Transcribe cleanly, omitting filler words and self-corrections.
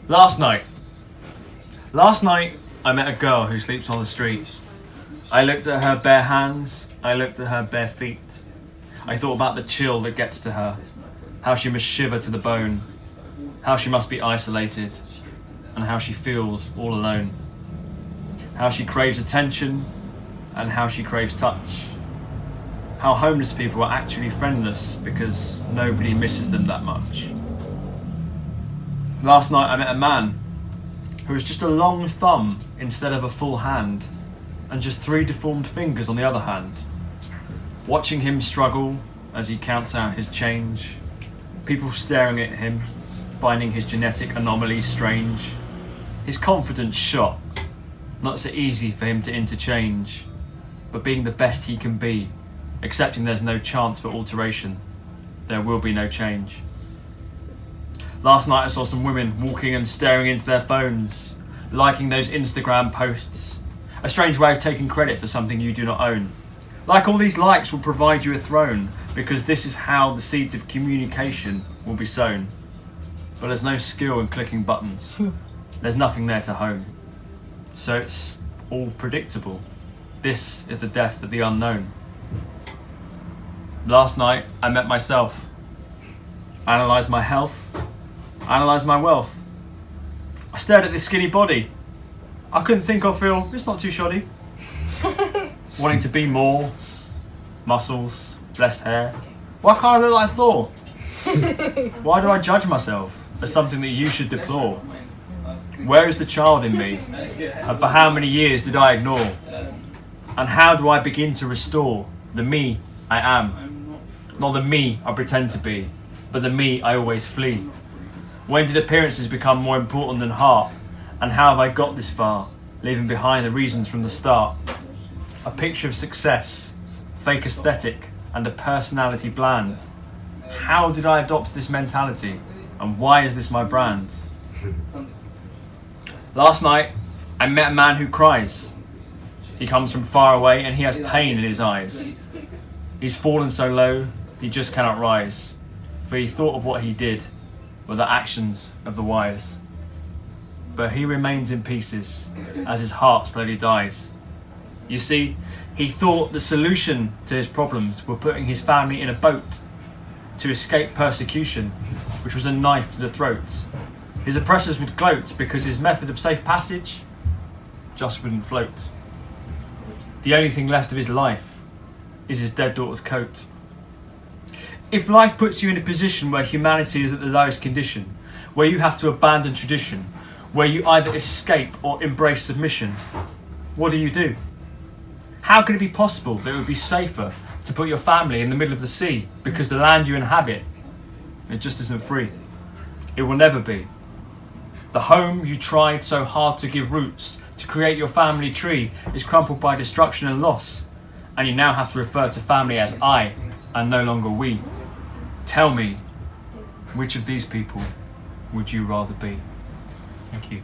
Last night I met a girl who sleeps on the street. I looked at her bare hands, I looked at her bare feet. I thought about the chill that gets to her, how she must shiver to the bone, how she must be isolated, and how she feels all alone. How she craves attention, and how she craves touch. How homeless people are actually friendless because nobody misses them that much. Last night I met a man who was just a long thumb instead of a full hand, and just 3 deformed fingers on the other hand. Watching him struggle as he counts out his change, people staring at him, finding his genetic anomalies strange, his confidence shot, not so easy for him to interchange, but being the best he can be, accepting there's no chance for alteration, there will be no change. Last night I saw some women walking and staring into their phones, liking those Instagram posts. A strange way of taking credit for something you do not own. Like all these likes will provide you a throne, because this is how the seeds of communication will be sown. But there's no skill in clicking buttons. There's nothing there to hone. So it's all predictable. This is the death of the unknown. Last night I met myself. Analysed my health. Analysed my wealth. I stared at this skinny body. I couldn't think or feel, it's not too shoddy. Wanting to be more. Muscles, less hair. Why can't I look like Thor? Why do I judge myself as something that you should deplore? Where is the child in me? And for how many years did I ignore? And how do I begin to restore the me I am? Not the me I pretend to be, but the me I always flee. When did appearances become more important than heart? And how have I got this far, leaving behind the reasons from the start? A picture of success, fake aesthetic, and a personality bland. How did I adopt this mentality? And why is this my brand? Last night, I met a man who cries. He comes from far away and he has pain in his eyes. He's fallen so low, he just cannot rise. For he thought of what he did were the actions of the wise. But he remains in pieces as his heart slowly dies. You see, he thought the solution to his problems were putting his family in a boat to escape persecution, which was a knife to the throat. His oppressors would gloat because his method of safe passage just wouldn't float. The only thing left of his life is his dead daughter's coat. If life puts you in a position where humanity is at the lowest condition, where you have to abandon tradition, where you either escape or embrace submission, what do? How can it be possible that it would be safer to put your family in the middle of the sea because the land you inhabit, it just isn't free? It will never be. The home you tried so hard to give roots, to create your family tree, is crumpled by destruction and loss, and you now have to refer to family as I and no longer we. Tell me, which of these people would you rather be? Thank you.